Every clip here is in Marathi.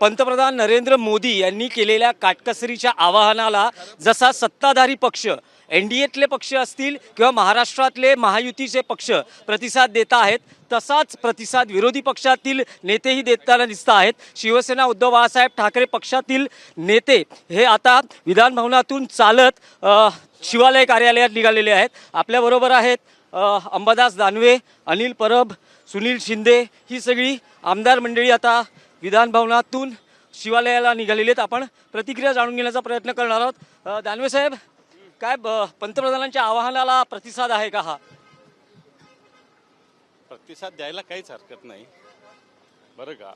पंतप्रधान नरेंद्र मोदी यांनी केलेल्या काटकसरीच्या आवाहनाला जसा सत्ताधारी पक्ष NDAतले पक्ष असतील किंवा महाराष्ट्रातले महायुतीचे पक्ष प्रतिसाद देत आहेत, तसाच प्रतिसाद विरोधी पक्षातील नेतेही देताना दिसत आहेत. शिवसेना उद्धव बाळासाहेब ठाकरे पक्षातील नेते हे आता विधानभवनातून चालत शिवालय कार्यालयात निघालेले आहेत. आपल्याबरोबर आहेत अंबादास दानवे, अनिल परब, सुनील शिंदे ही सगळी आमदार मंडळी आता विधानभवनातून शिवालयाला निघालेले आहेत. आपण प्रतिक्रिया जाणून घेण्याचा प्रयत्न करणार आहोत. दानवे साहेब, काय पंतप्रधानांच्या आवाहनाला प्रतिसाद आहे का? हा प्रतिसाद द्यायला काहीच हरकत नाही बरं का.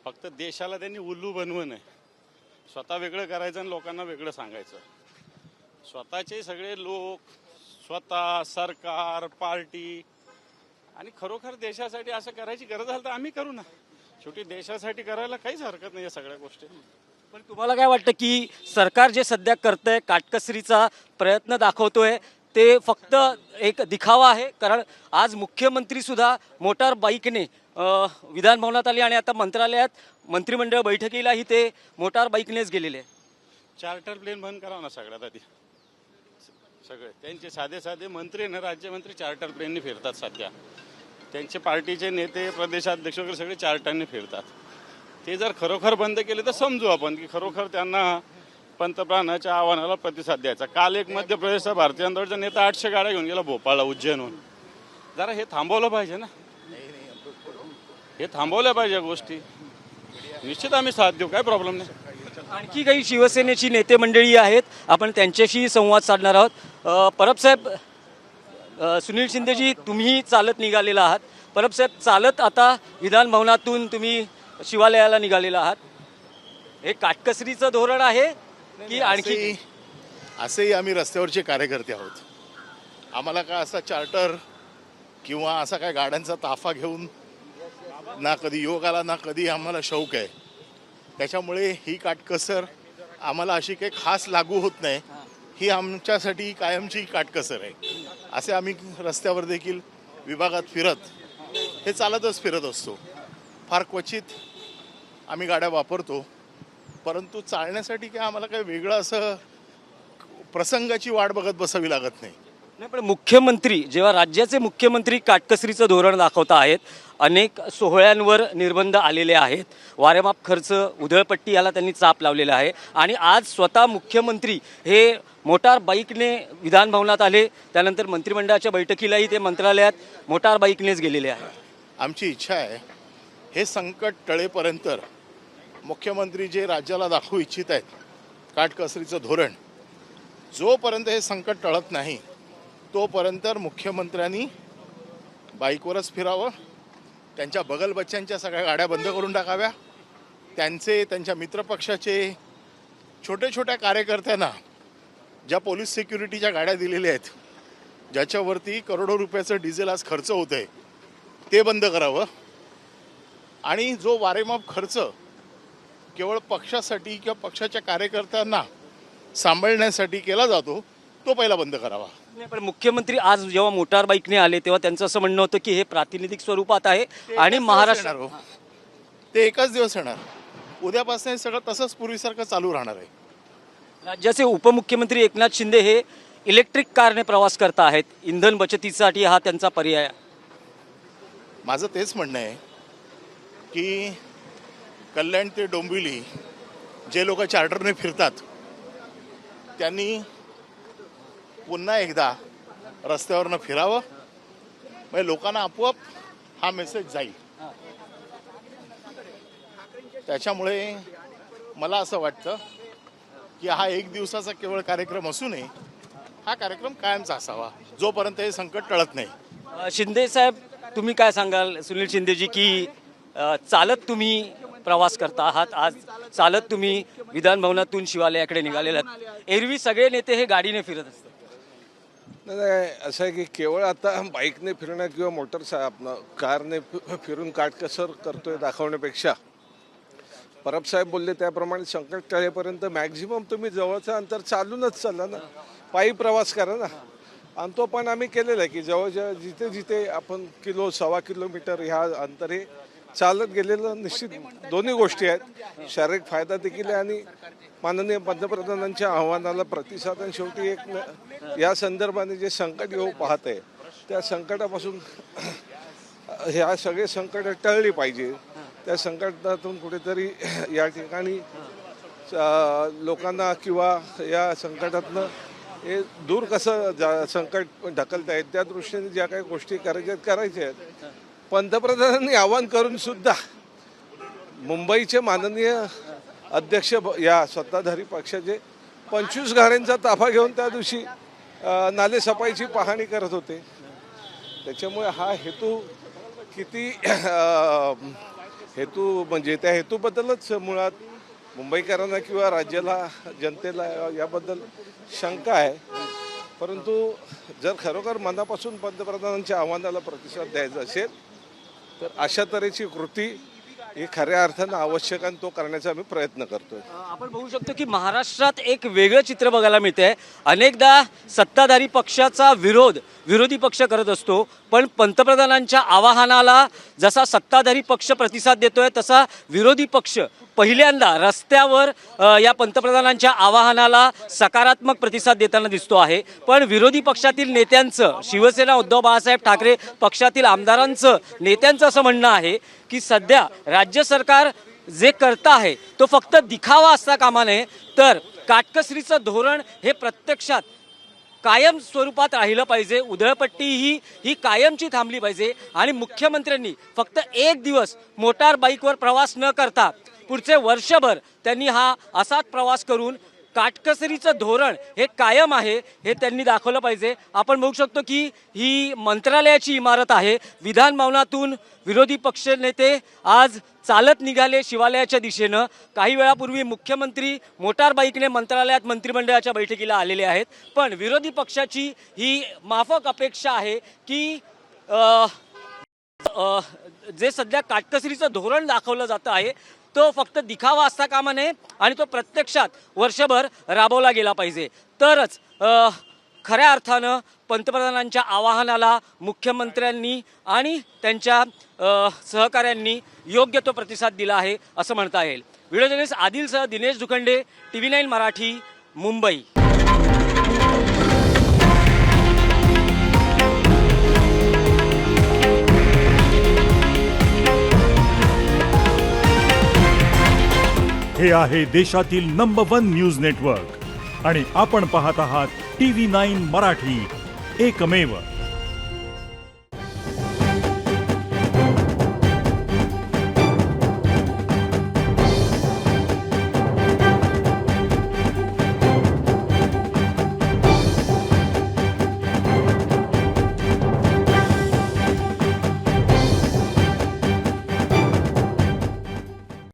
फक्त देशाला त्यांनी उल्लू बनवू नये. स्वतः वेगळं करायचं आणि लोकांना वेगळं सांगायचं. स्वतःचे सगळे लोक, स्वतः, सरकार, पार्टी, आणि खरोखर देशासाठी असं करायची गरज झाली तर आम्ही करू ना. शेवटी देशासाठी करायला काहीच हरकत नाही या सगळ्या गोष्टी. पण तुम्हाला काय वाटतं की सरकार जे सध्या करतंय, काटकसरीचा प्रयत्न दाखवतोय, ते फक्त एक दिखावा आहे? कारण आज मुख्यमंत्री सुद्धा मोटार बाईकने विधानभवनात आले आणि आता मंत्रालयात मंत्रिमंडळ बैठकीलाही ते मोटार बाईकनेच गेलेले. चार्टर प्लेन बंद करावं ना सगळ्यात आधी. सगळे त्यांचे साधे साधे मंत्री ना, राज्यमंत्री चार्टर प्लेनने फिरतात सध्या. त्यांचे पार्टीचे नेते, प्रदेशाध्यक्ष वगैरे सगळे चार्टरने फिरतात. ते जर खरोखर बंद केले तर समजू आपण की खरोखर त्यांना पंतप्रधानाच्या आव्हानाला प्रतिसाद द्यायचा. काल एक मध्य प्रदेशचा भारतीय आंदोलनाचा नेता 800 गाड्या घेऊन गेला भोपाळला, उज्जैनहून. जरा हे थांबवलं पाहिजे ना. हे थांबवल्या पाहिजे गोष्टी. निश्चित आम्ही साथ देऊ, काय प्रॉब्लेम नाही. आणखी काही शिवसेनेची नेते मंडळी आहेत, आपण त्यांच्याशी संवाद साधणार आहोत. परब साहेब, सुनील शिंदेजी, तुम्ही चालत निघालेला आहात. परब साहेब, चालत आता विधानभवनातून तुम्ही शिवालयाला निघालेला आहात. हे काटकसरीचं धोरण आहे की आणखी? असेही आम्ही रस्त्यावरचे कार्यकर्ते आहोत. आम्हाला काय असा चार्टर किंवा असा काय गाड्यांचा ताफा घेऊन ना कधी योग आला ना कधी आम्हाला शौक आहे. त्याच्यामुळे ही काटकसर आम्हाला अशी काही खास लागू होत नाही. ही आमच्यासाठी कायमची काटकसर आहे. असे आम्ही रस्त्यावर देखील विभागात फिरत हे चालतच फिरत असतो. फार क्वचित आम्ही गाड्या वापरतो, परंतु चालण्यासाठी काय आम्हाला काही वेगळं असं प्रसंगाची वाट बघत बसावी लागत नाही. नाही, पण मुख्यमंत्री जेव्हा राज्याचे मुख्यमंत्री काटकसरीचं धोरण दाखवत आहेत, अनेक सोहळ्यांवर निर्बंध आलेले आहेत, वारेमाप खर्च, उधळपट्टी याला त्यांनी चाप लावलेला आहे, आणि आज स्वतः मुख्यमंत्री हे मोटार बाईकने विधानभवनात आले, त्यानंतर मंत्रिमंडळाच्या बैठकीलाही ते मंत्रालयात मोटार बाईकनेच गेलेले आहे. आमची इच्छा आहे हे संकट टळेपर्यंत मुख्यमंत्री जे राज्याला दाखवू इच्छित आहेत काटकसरीचं धोरण, जोपर्यंत हे संकट टळत नाही तोपर्यंत मुख्यमंत्र्यांनी बाईकवरच फिरावं. त्यांच्या बगलबच्च्यांच्या सगळ्या गाड्या बंद करून टाकाव्या. त्यांच्या मित्रपक्षाचे छोट्या छोट्या कार्यकर्त्यांना ज्या पोलीस सिक्युरिटीच्या गाड्या दिलेल्या आहेत, ज्याच्यावरती करोडो रुपयाचं डिझेल आज खर्च होत आहे, ते बंद करावं. आणि जो वारेमाप खर्च केवळ पक्षासाठी किंवा पक्षाच्या कार्यकर्त्यांना सांभाळण्यासाठी केला जातो तो पहिला बंद करावा. नाही, पण मुख्यमंत्री आज जेव्हा मोटार बाईकने आले तेव्हा त्यांचं असं म्हणणं होतं की हे प्रातिनिधिक स्वरूपात आहे आणि महाराष्ट्र ते एकाच दिवस येणार. उद्यापासून हे सगळं तसंच पूर्वीसारखं चालू राहणार आहे. राज्याचे उपमुख्यमंत्री एकनाथ शिंदे हे इलेक्ट्रिक कारने प्रवास करत आहेत. इंधन बचतीसाठी हा त्यांचा पर्याय. माझं तेच म्हणणं आहे की कल्याण ते डोंबिवली जे लोक चार्टरने फिरतात त्यांनी पुन्हा एकदा रस्त्यावरनं फिरावं. म्हणजे लोकांना आपोआप हा मेसेज जाईल. त्याच्यामुळे मला असं वाटतं की हा एक दिवसाचा केवळ कार्यक्रम असू नये, हा कार्यक्रम कायमचा असावा जोपर्यंत हे संकट टळत नाही. शिंदे साहेब, तुम्ही काय सांगाल? सुनील शिंदेजी, की चालत तुम्ही प्रवास करता आहात, आज चालत तुम्ही विधानभवनातून शिवालयाकडे निघालेले आहात. एरवी सगळे नेते हे गाडीने फिरत असतात. नाही, असं आहे की केवळ आता बाईकने फिरणं किंवा कारने फिरून काटकसर करतोय दाखवण्यापेक्षा परबसाहेब बोलले त्याप्रमाणे संकट टळेपर्यंत मॅक्झिमम तुम्ही जवळचं अंतर चालूनच चालला ना, पायी प्रवास करा ना. आणि तो पण आम्ही केलेला आहे की जवळजवळ जिथे जिथे आपण 1-1.25 किलोमीटर ह्या अंतरे चालत गेलेलं निश्चित दोन्ही गोष्टी आहेत. शारीरिक फायदा देखील आहे आणि माननीय पंतप्रधानांच्या आव्हानाला प्रतिसाद. आणि शेवटी एक या संदर्भाने जे संकट येऊ पाहत आहे त्या संकटापासून ह्या सगळे संकट टळली पाहिजे. त्या संकटातून कुठेतरी या ठिकाणी लोकांना किंवा या संकटातनं हे दूर कसं संकट ढकलता येईल त्या दृष्टीने ज्या काही गोष्टी करायच्या आहेत. पंतप्रधानांनी आवाहन करून सुद्धा मुंबईचे माननीय अध्यक्ष या सत्ताधारी पक्षाचे 25 गाड्यांचा ताफा घेऊन त्या दिवशी नालेसफाईची पाहणी करत होते. त्याच्यामुळे हा हेतू किती हेतू म्हणजे त्या हेतूबद्दलच मुळात मुंबईकरांना किंवा राज्याला जनतेला याबद्दल शंका आहे. परंतु जर खरोखर मनापासून पंतप्रधानांच्या आव्हानाला प्रतिसाद द्यायचा असेल तर अशा तऱ्हेची कृती ही खऱ्या अर्थानं आवश्यक आणि तो करण्याचा आम्ही प्रयत्न करतोय. आपण बघू शकतो की महाराष्ट्रात एक वेगळं चित्र बघायला मिळतंय. अनेकदा सत्ताधारी पक्षाचा विरोधी पक्ष करत असतो, पण पंतप्रधानांच्या आवाहनाला जसा सत्ताधारी पक्ष प्रतिसाद देतोय तसा विरोधी पक्ष पहिल्यांदा रस्त्यावर या पंतप्रधानांच्या आवाहनाला सकारात्मक प्रतिसाद देताना दिसतो आहे. पण विरोधी पक्षातील नेत्यांचं, शिवसेना उद्धव बाळासाहेब ठाकरे पक्षातील आमदारांचं, नेत्यांचं असं म्हणणं आहे की सध्या राज्य सरकार जे करतं आहे तो फक्त दिखावा असता कामा नये, तर काटकसरीचं धोरण हे प्रत्यक्षात कायम स्वरूपात राहिलं पाहिजे. उधळपट्टी ही कायमची थांबली पाहिजे आणि मुख्यमंत्र्यांनी फक्त एक दिवस मोटार बाईकवर प्रवास न करता पुढचे वर्षभर त्यांनी हा असाच प्रवास करून काटकसरीचं धोरण हे कायम आहे हे त्यांनी दाखवलं पाहिजे. आपण बघू शकतो की ही मंत्रालयाची इमारत आहे. विधान भवनातून विरोधी पक्ष नेते आज चालत निघाले शिवालयाच्या दिशेनं. काही वेळापूर्वी मुख्यमंत्री मोटार बाईकने मंत्रालयात मंत्रिमंडळाच्या बैठकीला आलेले आहेत. पण विरोधी पक्षाची ही माफक अपेक्षा आहे की जे सध्या काटकसरीचं धोरण दाखवलं जातं आहे तो फक्त दिखावा असता कामा नये आणि तो प्रत्यक्षात वर्षभर राबवला गेला पाहिजे. तरच खऱ्या अर्थानं पंतप्रधानांच्या आवाहनाला मुख्यमंत्र्यांनी आणि त्यांच्या सहकाऱ्यांनी योग्य तो प्रतिसाद दिला आहे असं म्हणता येईल. व्हिडिओ जर्नलिस्ट आदिलसह दिनेश दुखंडे, TV9 मराठी, मुंबई. हे आहे देशातील नंबर 1 न्यूज नेटवर्क आणि आपण पाहत आहात TV9 मराठी, एकमेव.